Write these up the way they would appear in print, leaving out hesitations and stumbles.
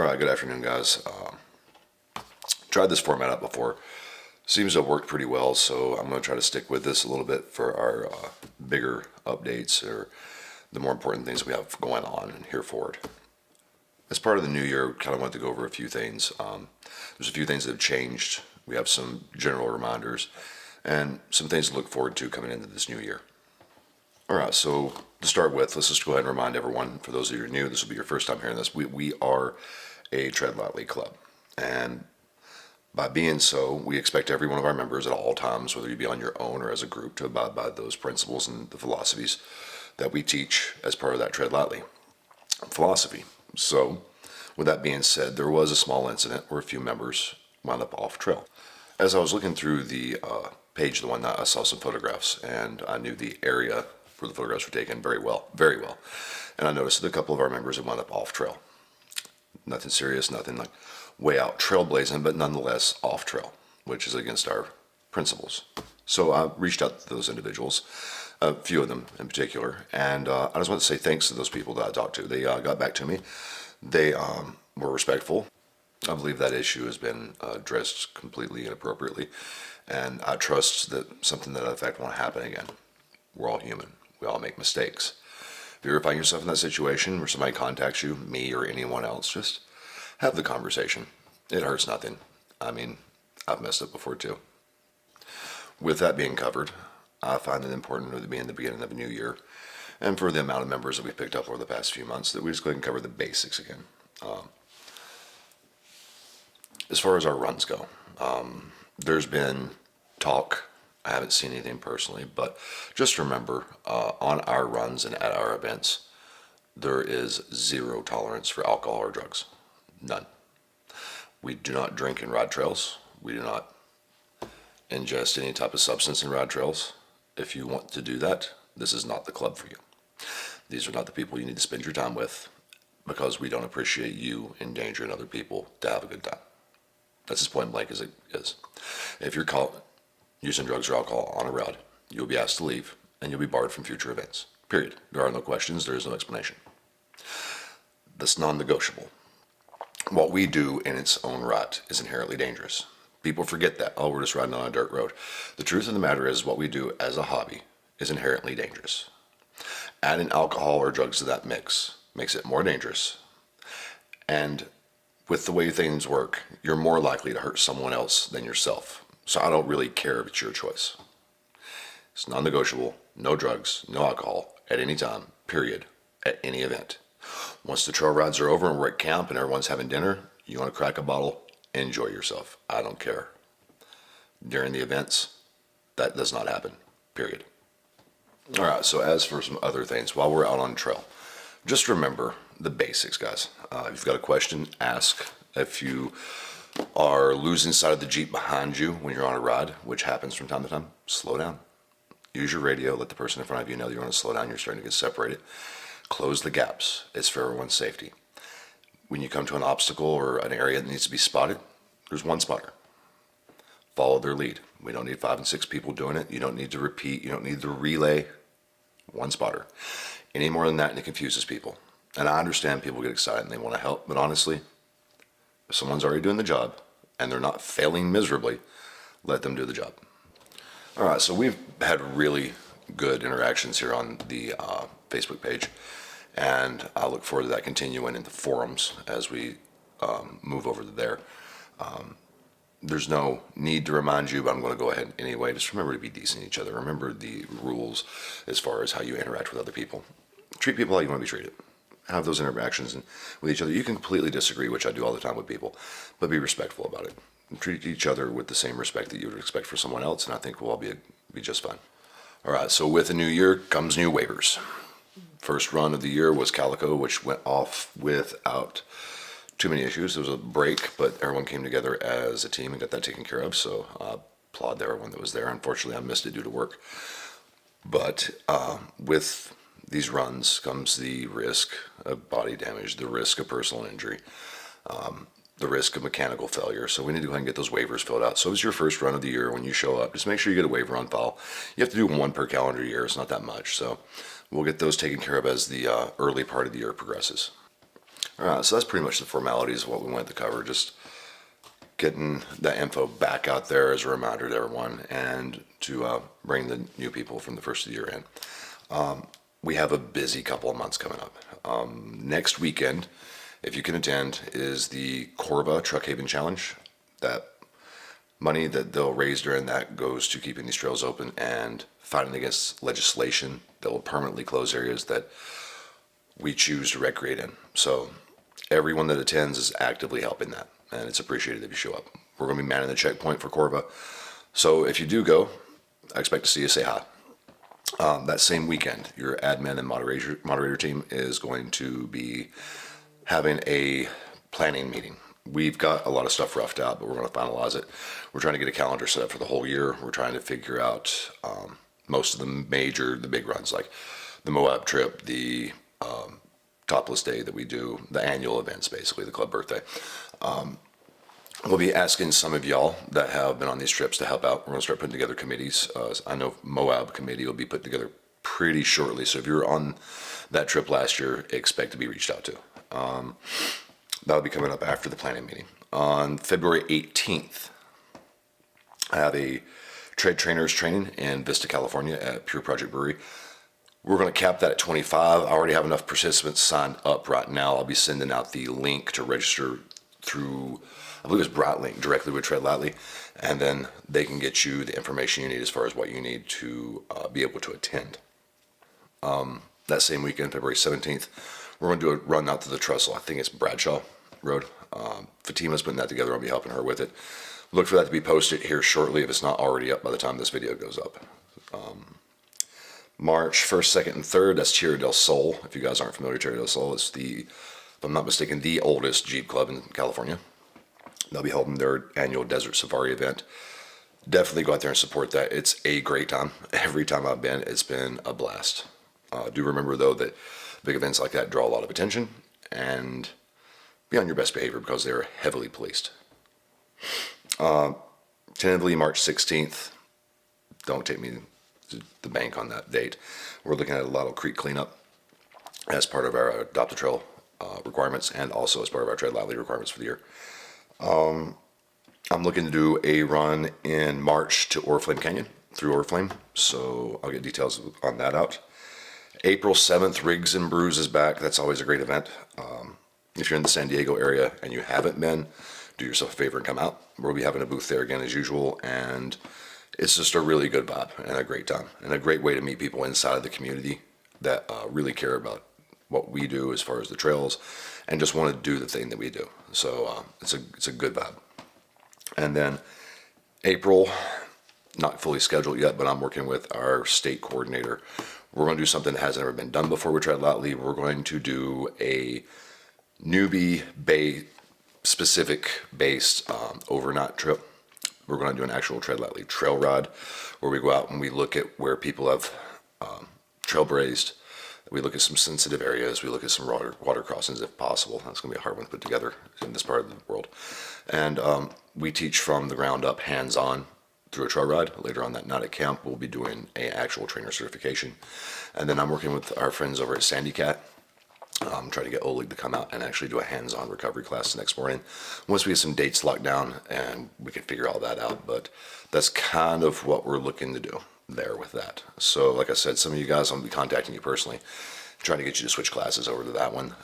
right, good afternoon, guys. Tried this format out before. Seems to have worked pretty well, so I'm going to try to stick with this a little bit for our bigger updates or the more important things we have going on and here forward. As part of the new year, kind of want to go over a few things. There's a few things that have changed. We have some general reminders and some things to look forward to coming into this new year. All right, so to start with, let's just go ahead and remind everyone, for those of you who are new, this will be your first time hearing this, we are a Tread Lightly club. And by being so, we expect every one of our members at all times, whether you be on your own or as a group, to abide by those principles and the philosophies that we teach as part of that Tread Lightly philosophy. So, with that being said, there was a small incident where a few members wound up off trail. As I was looking through the page, the one that I saw some photographs, and I knew the area where the photographs were taken very well. And I noticed that a couple of our members had wound up off trail. Nothing serious, nothing like way out trailblazing, but nonetheless off trail, which is against our principles. So I reached out to those individuals, a few of them in particular, and I just want to say thanks to those people that I talked to. They got back to me. They were respectful. I believe that issue has been addressed completely inappropriately, and I trust that something to that effect won't happen again. We're all human. We all make mistakes. If you ever find yourself in that situation where somebody contacts you, me or anyone else, just have the conversation. It hurts nothing. I mean, I've messed up before too. With that being covered, I find it important to be in the beginning of a new year, and for the amount of members that we've picked up over the past few months, that we just go ahead and cover the basics again. As far as our runs go, there's been talk. I haven't seen anything personally, but just remember, on our runs and at our events, there is zero tolerance for alcohol or drugs. None. We do not drink in ride trails. We do not ingest any type of substance in ride trails. If you want to do that, this is not the club for you. These are not the people you need to spend your time with, because we don't appreciate you endangering other people to have a good time. That's as point blank as it is. If you're caught using drugs or alcohol on a ride, you'll be asked to leave and you'll be barred from future events. Period. There are no questions. There is no explanation. That's non-negotiable. What we do in its own right is inherently dangerous. People forget that. Oh, we're just riding on a dirt road. The truth of the matter is, what we do as a hobby is inherently dangerous. Adding alcohol or drugs to that mix makes it more dangerous. And with the way things work, you're more likely to hurt someone else than yourself. So I don't really care if it's your choice. It's non-negotiable, no drugs, no alcohol, at any time, period, at any event. Once the trail rides are over and we're at camp and everyone's having dinner, you want to crack a bottle, enjoy yourself. I don't care. During the events, that does not happen, period. All right, so as for some other things, while we're out on trail, just remember the basics, guys. If you've got a question, ask. If you are losing sight of the Jeep behind you when you're on a ride, which happens from time to time, slow down. Use your radio, let the person in front of you know that you want to slow down, you're starting to get separated. Close the gaps. It's for everyone's safety. When you come to an obstacle or an area that needs to be spotted, there's one spotter. Follow their lead. We don't need 5 and 6 people doing it. You don't need to repeat. You don't need to relay. One spotter. Any more than that, and it confuses people. And I understand people get excited and they want to help, but honestly, if someone's already doing the job and they're not failing miserably, let them do the job. All right, so we've had really good interactions here on the Facebook page, and I look forward to that continuing in the forums as we move over to there. There's no need to remind you, but I'm going to go ahead anyway. Just remember to be decent to each other. Remember the rules as far as how you interact with other people. Treat people how you want to be treated. Have those interactions with each other. You can completely disagree, which I do all the time with people, but be respectful about it. Treat each other with the same respect that you would expect for someone else, and I think we'll all be just fine. All right, so with the new year comes new waivers. First run of the year was Calico, which went off without too many issues. There was a break, but everyone came together as a team and got that taken care of, so I applaud everyone that was there. Unfortunately, I missed it due to work. But with these runs comes the risk of body damage, the risk of personal injury, the risk of mechanical failure. So we need to go ahead and get those waivers filled out. So it's your first run of the year. When you show up, just make sure you get a waiver on file. You have to do one per calendar year. It's not that much. So we'll get those taken care of as the early part of the year progresses. So that's pretty much the formalities of what we wanted to cover. Just getting that info back out there as a reminder to everyone, and to bring the new people from the first of the year in. We have a busy couple of months coming up. Next weekend, if you can attend, is the Corva Truck Haven Challenge. That money that they'll raise during that goes to keeping these trails open and fighting against legislation that will permanently close areas that we choose to recreate in. So everyone that attends is actively helping that, and it's appreciated if you show up. We're going to be manning the checkpoint for Corva. So if you do go, I expect to see you. Say hi. That same weekend, your admin and moderator team is going to be having a planning meeting. We've got a lot of stuff roughed out, but we're going to finalize it. We're trying to get a calendar set up for the whole year. We're trying to figure out most of the big runs, like the Moab trip, the topless day that we do, the annual events, basically the club birthday. We'll be asking some of y'all that have been on these trips to help out. We're going to start putting together committees. I know Moab committee will be put together pretty shortly. So if you were on that trip last year, expect to be reached out to. That'll be coming up after the planning meeting. On February 18th, I have a trade trainers training in Vista, California at Pure Project Brewery. We're going to cap that at 25. I already have enough participants signed up right now. I'll be sending out the link to register through, I believe it's Brightlink, directly with Tread Lightly, and then they can get you the information you need as far as what you need to be able to attend. That same weekend, February 17th, we're going to do a run out to the trestle. I think it's Bradshaw Road. Fatima's putting that together. I'll be helping her with it. Look for that to be posted here shortly if it's not already up by the time this video goes up. March 1st, 2nd, and 3rd, that's Tierra del Sol. If you guys aren't familiar with Tierra del Sol, it's the, if I'm not mistaken, the oldest Jeep club in California. They'll be holding their annual Desert Safari event. Definitely go out there and support that. It's a great time. Every time I've been, it's been a blast. Do remember, though, that big events like that draw a lot of attention, and be on your best behavior because they are heavily policed. Tentatively March 16th. Don't take me to the bank on that date. We're looking at a Lotto Creek cleanup as part of our Adopt a Trail requirements, and also as part of our Tread Lightly requirements for the year. I'm looking to do a run in March to Oriflame Canyon through Oriflame, so I'll get details on that out. April 7th, Rigs and Brews is back. That's always a great event. If you're in the San Diego area and you haven't been, do yourself a favor and come out. We'll be having a booth there again as usual, and it's just a really good vibe and a great time and a great way to meet people inside of the community that really care about what we do as far as the trails and just want to do the thing that we do. So it's a good vibe. And then April, not fully scheduled yet, but I'm working with our state coordinator. We're going to do something that hasn't ever been done before with Tread Lightly. We're going to do a newbie specific based overnight trip. We're going to do an actual Tread Lightly trail ride where we go out and we look at where people have trail brazed. We look at some sensitive areas. We look at some water crossings if possible. That's going to be a hard one to put together in this part of the world. And we teach from the ground up, hands-on, through a trail ride. Later on that night at camp, we'll be doing an actual trainer certification. And then I'm working with our friends over at Sandy Cat. Trying to get Oleg to come out and actually do a hands-on recovery class the next morning. Once we get some dates locked down and we can figure all that out. But that's kind of what we're looking to do there with that. So like I said, some of you guys, I'm going to be contacting you personally, trying to get you to switch classes over to that one.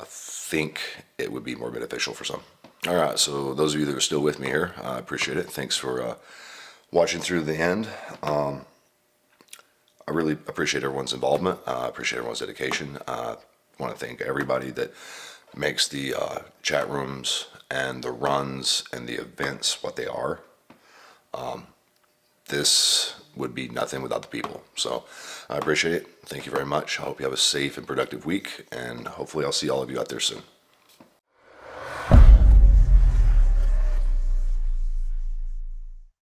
Think it would be more beneficial for some. All right, so those of you that are still with me here, I appreciate it. Thanks for watching through the end. I really appreciate everyone's involvement. I appreciate everyone's dedication. I want to thank everybody that makes the chat rooms and the runs and the events what they are. This would be nothing without the people. So I appreciate it. Thank you very much. I hope you have a safe and productive week, and hopefully I'll see all of you out there soon.